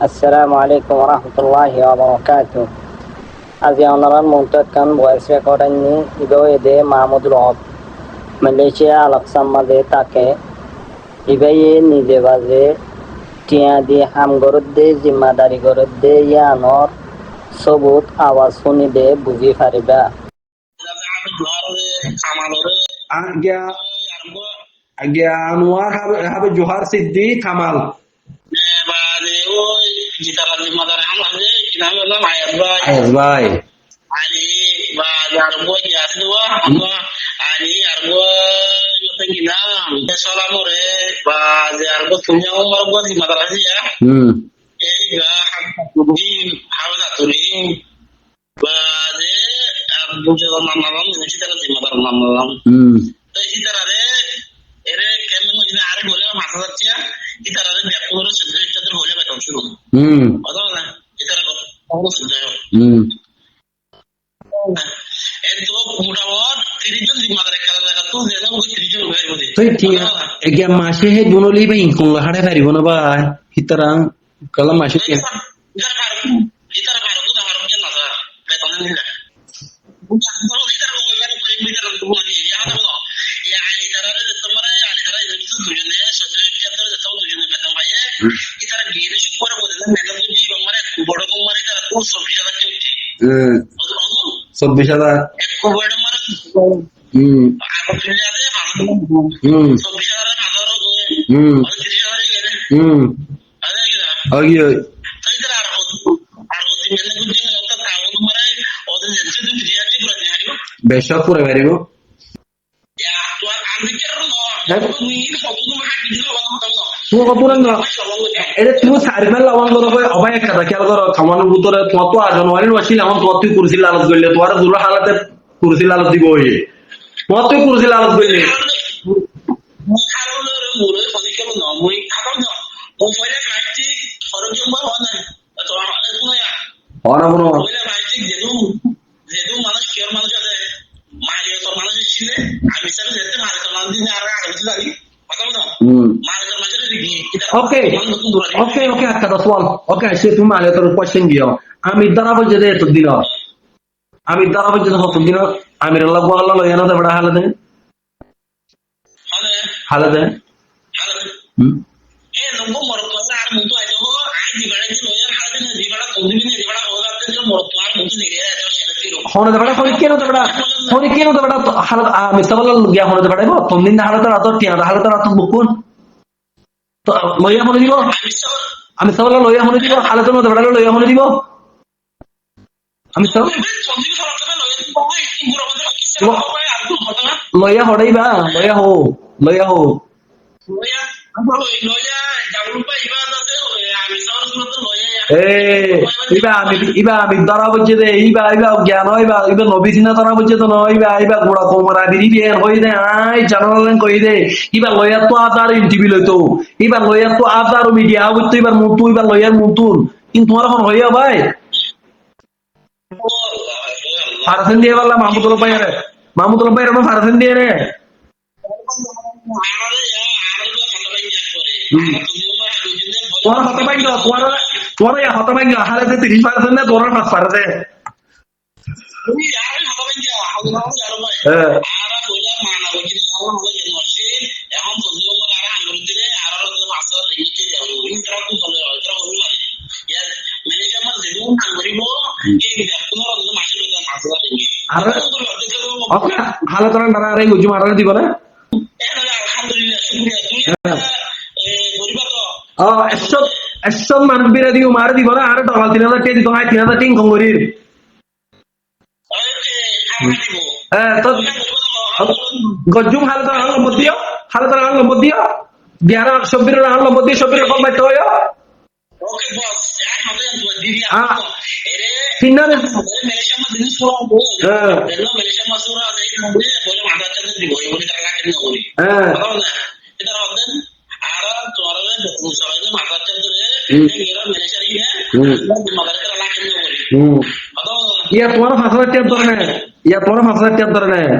Assalamu alaikum warahmatullahi wabarakatuh. আজি অনারার মুহূর্তকান voice recording নি ইদো এদে Mahmudul Haque Malaysia আলাকসাম্মাদে তাকে ইবাইয়ে নিজে বাজে টিয়া দি হাম গরদ দে জিম্মাদারি গরদ দে ইয়ানর সবুত আওয়াজ শুনি দে বুঝি পারিবা আজ্ঞা আনোয়ার হবে জোহার সিদ্দি কামাল আয়াজ ভাই Ali ba yarbo ya tuwa amma Ali yarbo yote gina salamore ba yarbo punya umar buat di madrasah ya ga di hawla turin ba de arbo jaga mamalam ni citara di madrasah mamalam to citara re ere kemen ni are bole masa sachya citara re yakuro subject chatur hole ba tawshuru odo na citara ko odo subject মাসে হে দুনলি বা income লাহারে পারিব না ভাই হিতরাং কলা মাসে কেন চব্বিশ হাজার বেশক করে পারিব তুমি চারিফাল লবণ করো অবাই একটা খেয়াল করো খামানোর ভিতরে তোমার তো জানুয়ারি মাসিল আমার তোমার তুই কুরসি লালত করলে তোমার জোর হালাতে কুরসি লালত দিব হয়ে তোমার তুই কুরসি লালত করলে ওকে একটা সোয়াল ওকে সে তুমি আগে তোর কোশ্চেন দিও আমি দ্বারা বলছে যে এত দিন আমি দ্বারা বলছে হত দিন আমি আল্লাহ আল্লাহ লয় না বড় হালতে হালতে হনে দেবড়া হনে কেন দেবড়া হালত আমি সবল গিয়া হনে দেবড়া গো তুমি দিন হালতে রাত টিয়া হালতে রাত বুকুন তো লইয়া মনে দিব আমি সবল লইয়া মনে দিব হালতের মধ্যে দেবড়া লইয়া মনে দিব আমি সব লইয়া হড়াইবা লইয়া হো আমি ধরা বলছে যে জ্ঞান হইবা নবী সিনা ধরা বলছে তো নইবা গোড়া কোমরা দিদি বিয়ের হই দে আই জানালেন কই দে লইয়া তো আদার ইন্টিভি লইতো লইয়া তো আদার মিডিয়া হইতো মুতু লইয়ার মুতুন কিন্তু তোমার এখন হইয়া ভাই ফারসেন দিয়ে বললাম মাহমুদুল ভাইয়ারে ফারসেন দিয়ে রে তোমার হতভাগ্য তোমার হতভাগ্য হারাতে 30% না তোমার 5% হালে তোরা নারা আরে গুজু মারা দিব না একশন মানুষ বেড়ে দিও মারে দিব না আরে ডলার 3000 টাকা দিত 3000 টিং কঙ্গরির গজুম হালে তোরা নম্বর দিও 11 সব্বির নম্বর দিও সব্বির কল বাইতে হয় সিনারে ইয়া তোমার 5000 টাকা ধরে নেয়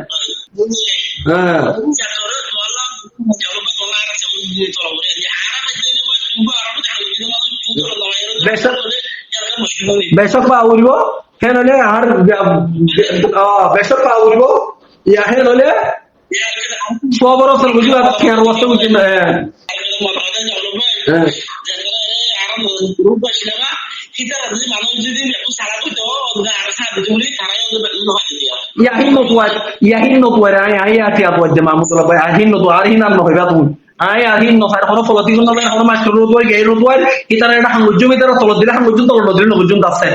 বেশক পা উড়ব হেন হলে আর বেশক পা উড়ব ইয়া হেন হলে খবর আছে বুঝবা কেন বস্তু বুঝি না হ্যাঁ yahin no puede ay ati apo de mamu to ba ahin no to ahin no hoiba tu ay ahin no sar kono foloti no ba kono master ro boy gei ro boy kitara eta hangujum itara tolo dile hangujum to lo dile no hujum dasse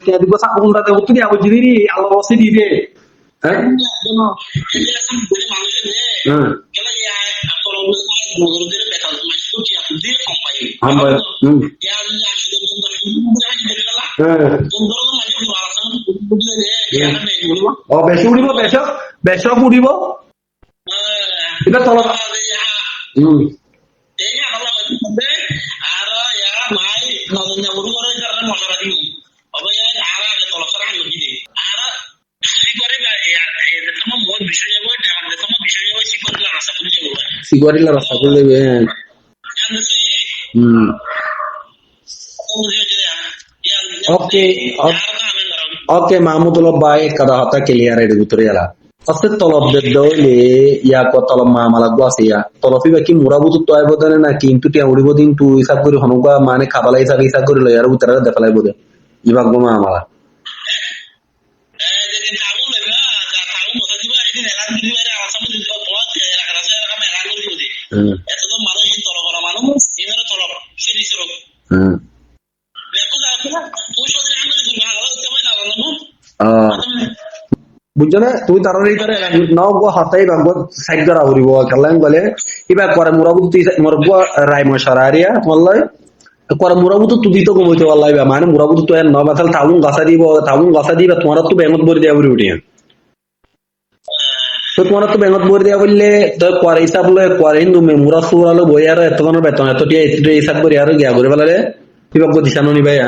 ke digo sa unda de utri abo jidiri Allah wasi dibe বেশি উড়িব বেশক উড়িব এটা তল Sigorilla rasa kulle be Okay Mahmudullah Bhai kada hata clear ede gutre yala asse tolop de dole ya ko tolop mamala gwase ya tolofi ba ki murabutu toy bodane na kintu tia uribo din tu hisab kori honuga mane khabala hisab kori lo yar gutre defalai bode ibag go mamala বুঝছনা তুই তার নাও গো হাতাই বাগো side করা হরিব কালাম বলে ইবা করে মুরাবুত তুই মরব রাই মশারারিয়া wallahi করে মুরাবুত তুই তো কইতে wallahi বা মানে মুরাবুত তো এর নবাতাল তাউন গাছা দিবা তোমার তো বেঙ্গত বরি দেয়া বরি উঠিয়া তো তোমার তো বেঙ্গত বরি দেয়া বললে তো করে হিসাব লয় করে হিন্দু মে মুরা সুরালো বইয়ার এত কোন বেতন এত টিয়া এত হিসাব করি আর গিয়া করে বলারে ইবা গো দিশানো নি ভাই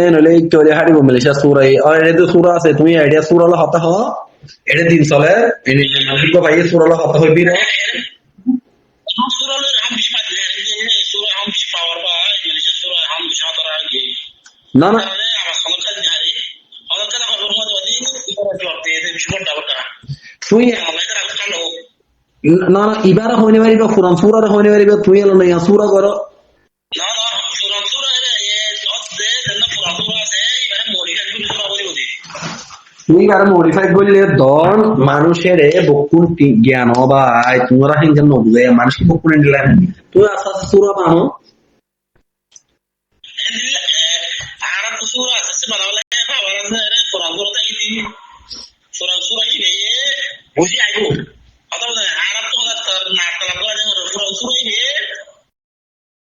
নলে চলে হারিব মালয়েশিয়া সুরাই আর এটা সুরা আছে তুমি আইডিয়া সুরা হলো হতা হ এটা দিন চলে এনে মালিক ভাই সুরা হলো হতা হইবি না না না তুই না না ইবারা হইনে পারিবা কুরআন সূরা হইনে পারিবা তুই এলো না সূরা করো তুই আর মডিফাই করলে ধন মানুষের বকুন জ্ঞান ভাই তোমরা হিংসা নবুঝে মানুষকে বকুন দিলেন তুই আস্তে আস্তে সূরা পানো বুঝি আইবো